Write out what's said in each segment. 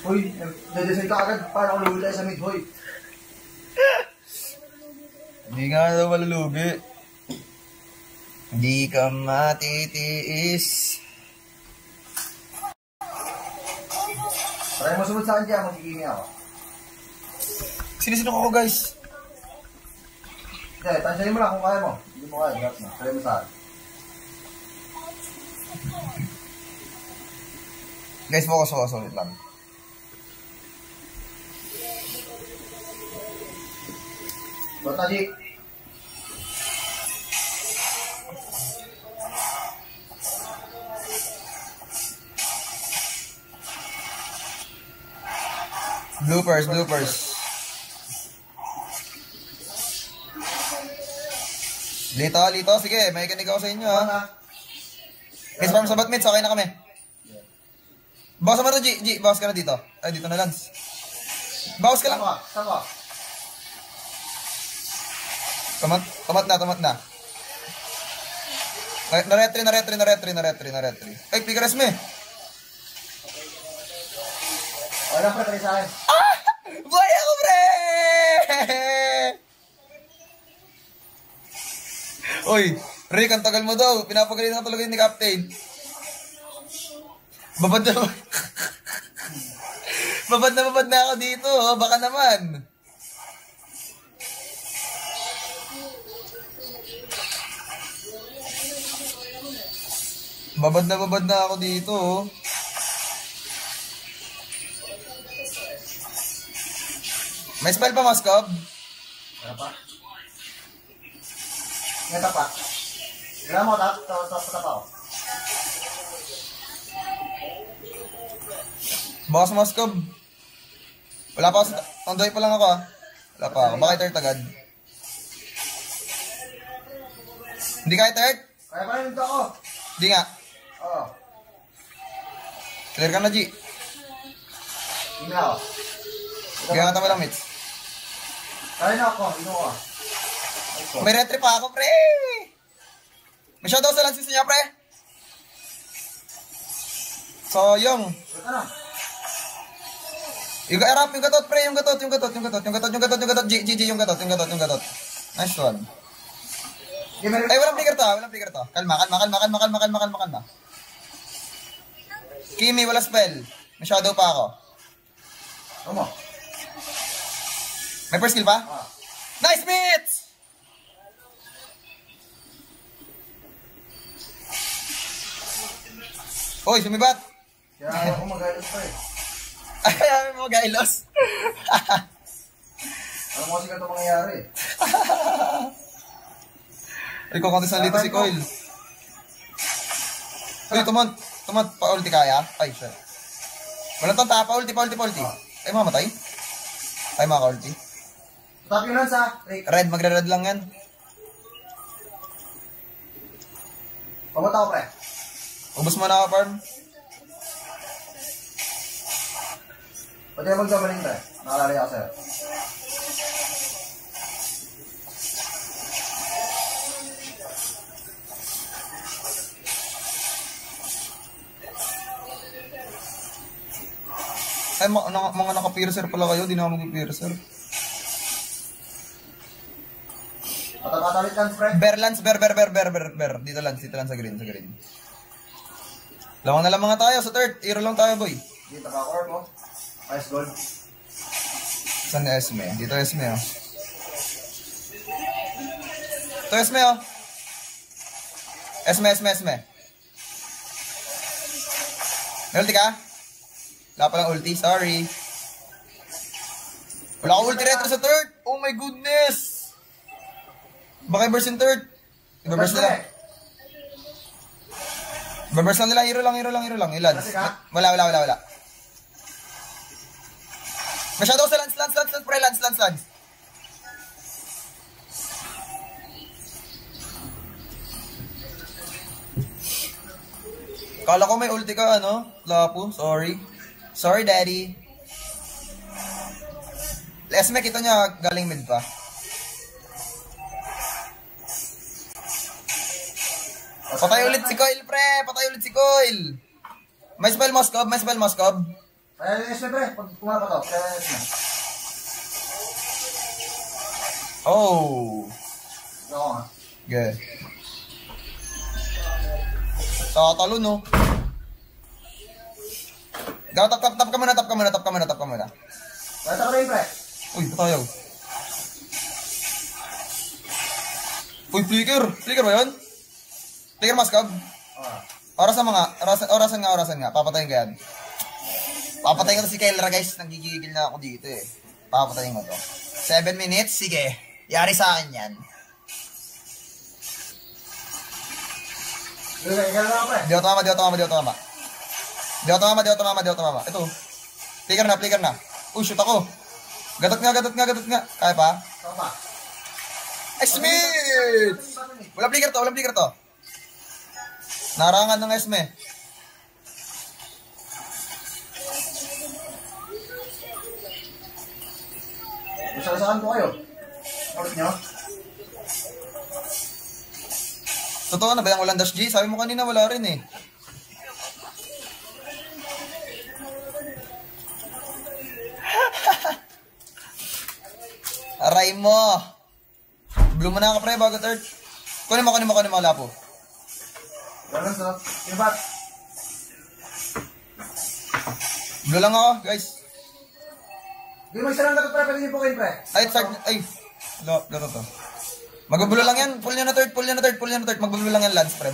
Uy, nadesay ka agad. Paano ako lugi tayo sa mid, hoy? Hindi nga daw malulugi. Hindi ka matitiis. Try mo sunod sa akin dyan, magkikini ako. Sinisinok ako guys. Hindi, tansyahin mo lang kung kaya mo. Hindi mo kaya, drop na. Try mo sa akin. Guys, focus, ulit lang. Bata, G. Bloopers. Lito. Sige, may kanig ako sa inyo, ha? Guys, farm sa batmates, okay na kami. Bawas naman to, G. Bawas ka na dito. Ay, dito na, Lance. Bawas ka lang. Sama. Tumat na. Na-retry. Ay, pigares me. Wala pre, try sa akin. Buhay ako, pre! Uy, Rick, ang tagal mo daw. Pinapagaling na talaga yun ni Captain. Babad na ako dito. Baka naman. Babad na ako dito. May spell pa, Moskov? Wala pa. Ngeta pa. Kailangan mo, tapos ako. Bakas, Moskov. Wala pa ako. Tandoy pa lang ako, ha. Wala pa ako. Baka i-third agad. Hindi ka i-third? Kaya pa rin ito ako. Hindi nga. Oo. Clear ka na, G. Hindi na ako. Kaya nga tama lang, mates. Kaya na ako. Ino ko. May retry pa ako, pre. May shoutout sa lansis niya, pre. So, yung i-rap yung gatot, pre. Yung gatot. G, yung gatot. Nice one. Ay, walang flicker to. Kalma. Kimi, wala spell. May shadow pa ako. Ano? May first skill pa? Nice meets! Hoy, sumibat! Kaya ako mag-ailos pa eh. Ay, mo gailos. Alam mo kasi ganito mangyayari eh. Ay, kukontes na dito si Coil. Uy, tumont, pa-ulti kaya? Ay, shit. Walang tanta, pa-ulti. Ay, mamatay? Ay, maka-ulti. Tap yun lang sa Rick. Red, magre-red lang yan. Pamata ko pre. Ubus mo na ako, farm. Pwede na magdamaling pre. Nakalalay ako sa'yo. Ay, mga naka-piercer pala kayo. Di na ako mag-piercer. Patatalit lang, pre. Ber. Dito lang sa green. Lamang na lang mga tayo sa third. Hero lang tayo, boy. Dito ka, core mo. Ice gold. Saan na Esme? Dito Esme, oh. Ito Esme, oh. Esme. May ulti ka? Wala palang ulti, sorry. Wala akong ulti retro sa third. Oh my goodness. Baka i-burst yung third. I-burst nila. I-burst lang nila. Hero lang. Ilan? Wala. Masyado sa Lance. Pre, Lance. Kala ko may ulti ka, ano? Lapo, sorry, daddy. Esme, kita niya galing mid pa. Patay ulit si Coil, pre! May spell Moskob. Kaya yung SM pre, pag kumaka to, kaya yung SM. Oh. Oo nga. Okay. Tatalo, no? Gaw, tap ka muna. Kaya ko rin pre. Uy, patayaw. Uy, flicker ba yun? Flicker maskab? Orasan nga. Papatayin ko yan. Papatayin ko to si Kelra, guys. Nanggigigil na ako dito eh. Papatayin ko to. 7 minutes? Sige. Yari sa akin yan. Di ako tumama. Ito. Flicker na. Uy, shoot ako. Gatot nga. Kaya pa? Ay, Smith! Walang flicker to. Narangan ng Esme. Saan po kayo? Ulit nyo? Totoo na ba yung walang dash G? Sabi mo kanina wala rin eh. Aray mo! Blue mo na ako pre bago third. Kunin mo lapo. Ganun so. Ibat. Blue lang ako guys. Di mo isa lang dapat pre, pwede niyo po kayo pre. Ay. Laro to. Magbubulo lang yan. Pull niya na third. Magbubulo lang yan Lance pre.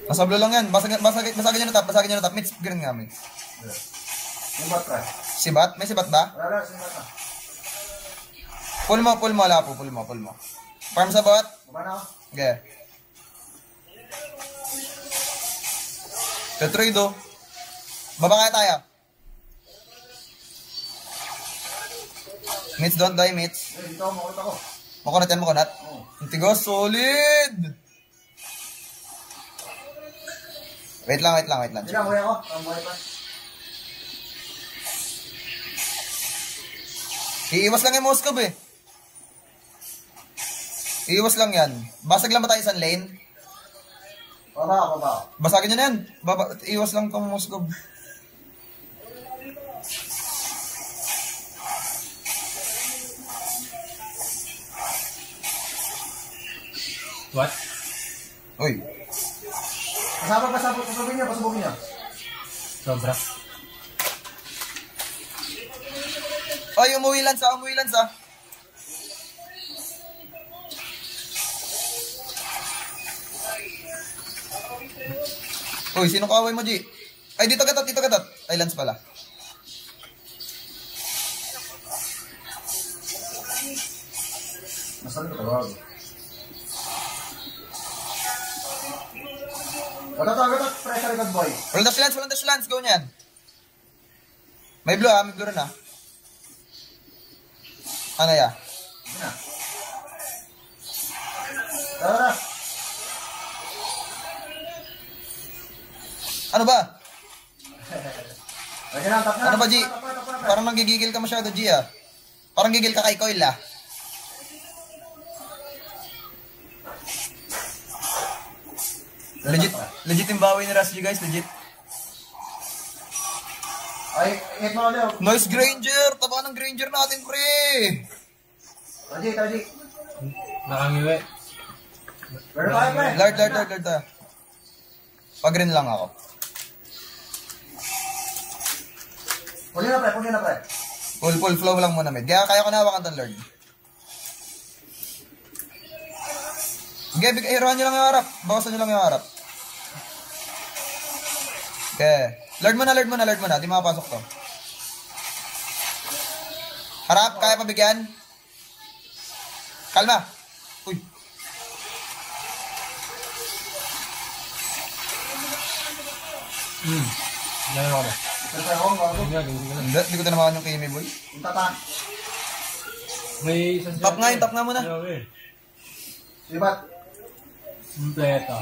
Nasa blue lang yan. Basagin niya na top. Mid green nga mid. Ibat pre. Sibat? May sibat ba? Wala, sibat na. Pull mo lapo. Farm sa bot. Baba na ako. Okay. Tetrade oh. Baba kaya tayo. Mates, don't die, mates. Dito ako, makot ako. Makunat. Antigo, solid! Wait lang. Hindi lang, huwi ako. Ang buhay pa. Iiwas lang yung Moscow eh. Iiwas lang yan. Basag lang ba tayo isang lane? Baba. Basagin nyo na yan. Iiwas lang tong Moscow. What? Uy. Pasabugin niyo. Sobra. Ay, umuwi Lance ah. Uy, sino kaaway mo, G? Ay, dito katat. Ay, Lance pala. Nasaan ko tawag? Gatot. Pressure record boy. Walang dash Lance. Go niyan. May blue rin ah. Ano ya? Hindi na. Tara. Ano ba? Lagyan na, tap na. Ano ba, G? Parang nanggigigil ka masyado, G ah. Parang gigil ka kay Coil ah. Legit yung bawi ni Ras G guys, legit. Ay, hit mo ulit. Nice Granger! Taba ng Granger natin, pre! Taji. Nakangiwi. Pero tayo, pre. Lord ah. Pag-green lang ako. Puli na, pre. Full flow lang muna, med. Kaya ko na hawakan tong Lord. Okay, heroan nyo lang yung harap. Bawasan nyo lang yung harap. Okay. Lord mo na. Di makapasok to. Harap, kaya pabigyan. Kalma. Uy. Ganyan ako na. Pero tayo, bago. Hindi ko tinamaan yung Kimi boy. Yung tata. May isang Tap nga muna. Ibat. Kompleto.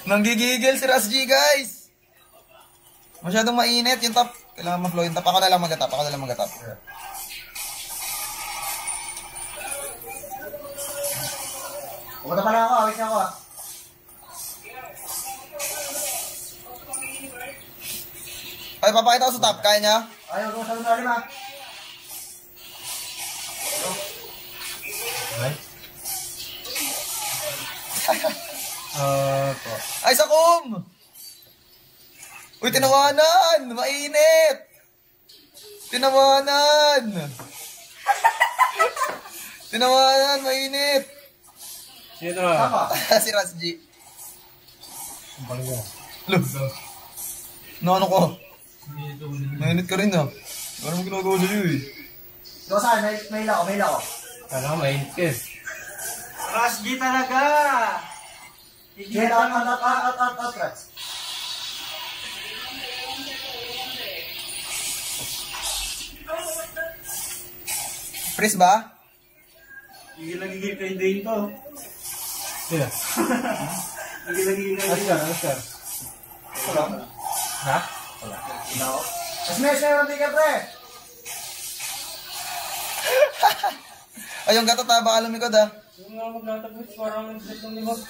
Nanggigigil si Ras G guys. Masyadong mainit yung top. Kailangan ma-flow yung tap. Ako na lang mag-tap. Pumunta pa lang ako, awit niya ako ah. Ay, papakita ko sa top. Kaya niya? Ayaw ko sa lunalim ah. Ay. Po. Ay, sakum! Uy, tinawanan! Mainit! Tinawanan! Tinawanan, mainit! Sino na? Tama. Si Ras G. Ang balik mo. Lo, ano ko? Mainit ka rin ah. Ano mo ginagawa sa'yo eh? Ikaw saan? May hila ko. Kala ko mainit ka eh. Rush G talaga! Get out, Rex. Freeze ba? Gigil-gigil kayo din to. Sino? Gigil-gigil kayo din. Oscar. Ha? Smash na yung ticket pre. Ay, yung gatot ha, baka lumikod ha. Yung nga maglatapos, parang nag-set ng limot.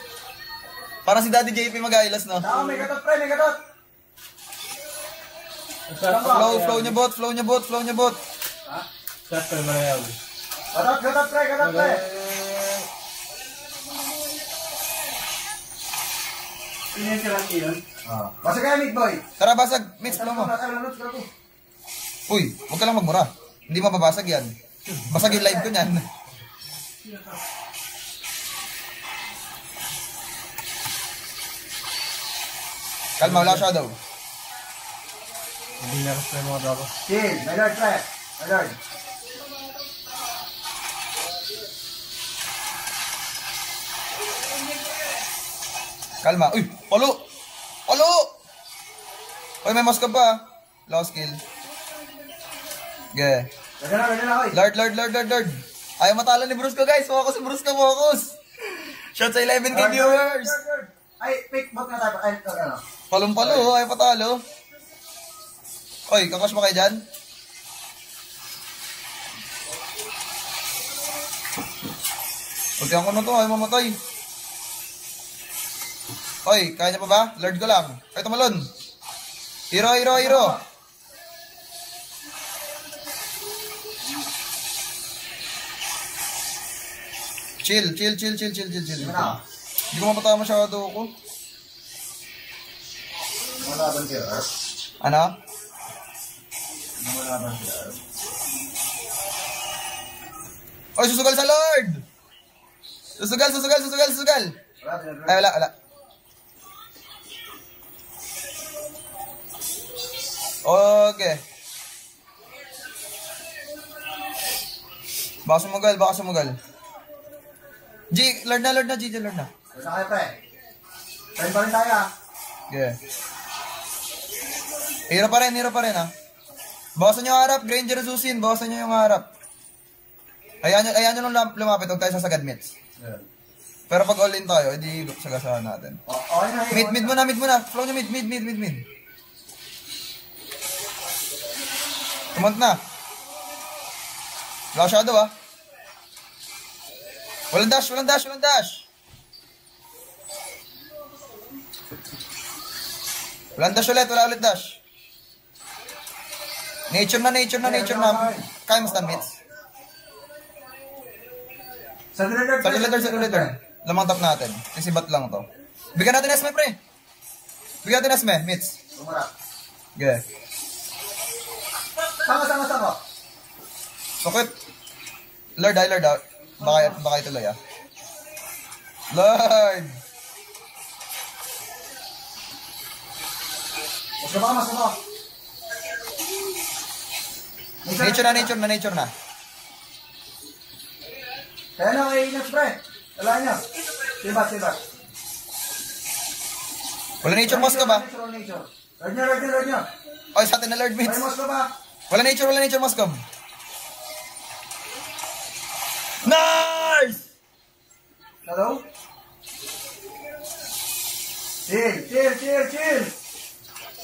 Parang si Daddy JP mag-ailas no? Tama, may gatot pre, may gatot. Flow niya bot. Ha? Shot pa yung marayaw. Gatot pre. Sino yung si Rocky yun? Basta kaya meat boy. Tara, basag. Mitch, flow mo. Uy, huwag ka lang magmura. Hindi mababasag yan. Basag yung live ko niyan. Kalma, wala shadow. Hindi na rin yung mga dapat. Chill, my lord pre. My lord. Kalma. Uy, palo! Uy, may mask ka pa. Low skill. Yeah. Lagyan na, oy. Lord. Ayaw matalo ni Brusco, guys. Focus si Brusco, focus. Shot sa 11k viewers. Ay, pick, bot na tayo. Ay, ano. Palong-palo, ayaw patalo. Oy, kakash mo kayo dyan? Pagkakan ko na to, ayaw mamatay. Oy, kaya niya pa ba? Lord ko lang. Ay, tumalon. Hero. Chill. Hindi ko mapatama masyado ako. Malaban si Earth. Ano? Malaban si Earth. Oy, susugal sa Lord! Susugal! Ay, wala. Okay. Baka sumugal. Lord na, G, Lord na. Basta kayo pre. Friend pa rin tayo ah. Yeah. Hero pa rin ha. Bawasan nyo yung harap, Granger Susin, bawasan nyo yung harap. Ayan nyo nung lumapit, huwag tayo sasagad mitts. Yeah. Pero pag all-in tayo, edi sagasahan natin. Okay na. Mid muna. Flow nyo mid. Tumont na. Wala shadow ah. Walang dash. Walang dash ulit, wala ulit dash. Nature na. Kaya mo stand mids. Sa Letter. Lamang top natin. Isibat lang to. Bigyan natin Esme, pre. Mids. Tumarap. Yeah. Sama. Sukit. Lord out. Baka ituloy ah. Lord! Mas mo. Nature na. Kaya na, may ingat pre. Wala niya. Sibat. Wala nature mouse ka ba? Nature. Lord niya. Oy, sa atin na Lord mids. May mouse ka ba? Wala nature mouse ka. Nice! Hello? Chill.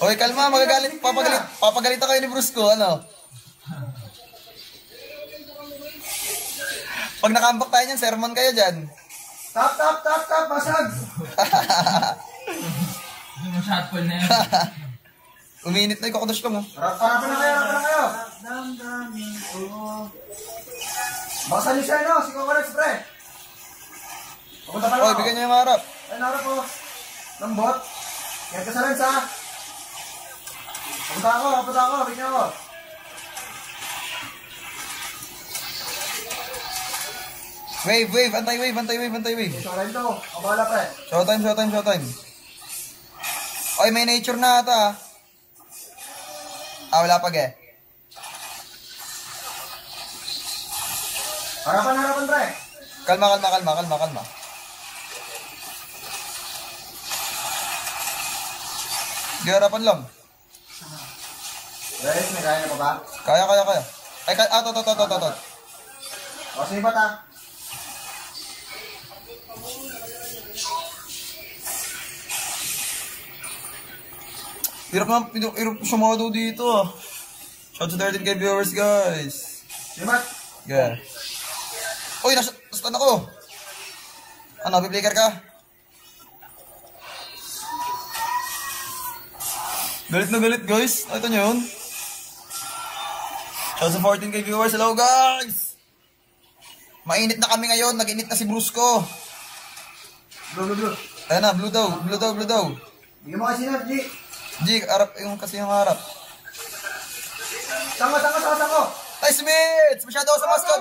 Hoy, kalma, magagalit. Papagalit kayo ni Brusco, ano? Pag nakambak tayo niyan, sermon kayo dyan. Tap, basag! Shotgun na yan. Uminit na yung kakudos ko mo. Harapan na kayo. Bakasan niyo siya, no? Si Coconuts, pre. Papunta pa lang Hoy, ako. bigyan niyo yung harap. Ayun, harap po. Lambot. Kaya ka sa lens, ha? Papunta ako. Bigyan ako. Wave. Anti-wave. Ito, rin to. Ako bahala, pre. Showtime. Oy, may nature na ata. Wala pag eh. Harapan, pre. Kalma. Di harapan lang. Guys, may kaya na pa ba? Kaya. Ay, to. O, sige ba, ta? Hirap sumado dito ah. Shout to 13k viewers, guys. Sige ba? Yeah. Uy, nasa ako. Ano, biblikar ka? Galit na galit, guys. Ito nyo yun. Shout to 14k viewers. Hello, guys. Mainit na kami ngayon. Nag-init na si Brusco. Blue. Ayan na, blue daw. Bigyan mo kasi na, G. G, harap yung kasi yung harap. Sanga. Ay, Smith! Masyado ako sa maskod.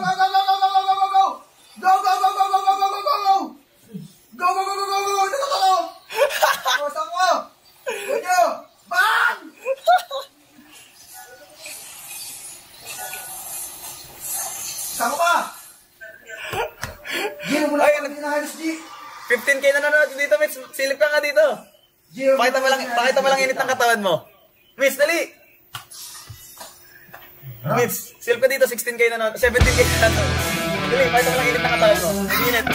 Sanga pa! G, mula pa hindi na halos, G. 15k na nanonood dito, Mitch. Silip ka nga dito. G, Pakita mo lang init ng katawan mo. Mitch, dali! Mitch, silip ka dito, 16k na nanonood. 17k na nanonood. Dali, pakita mo lang init ng katawan mo. Init.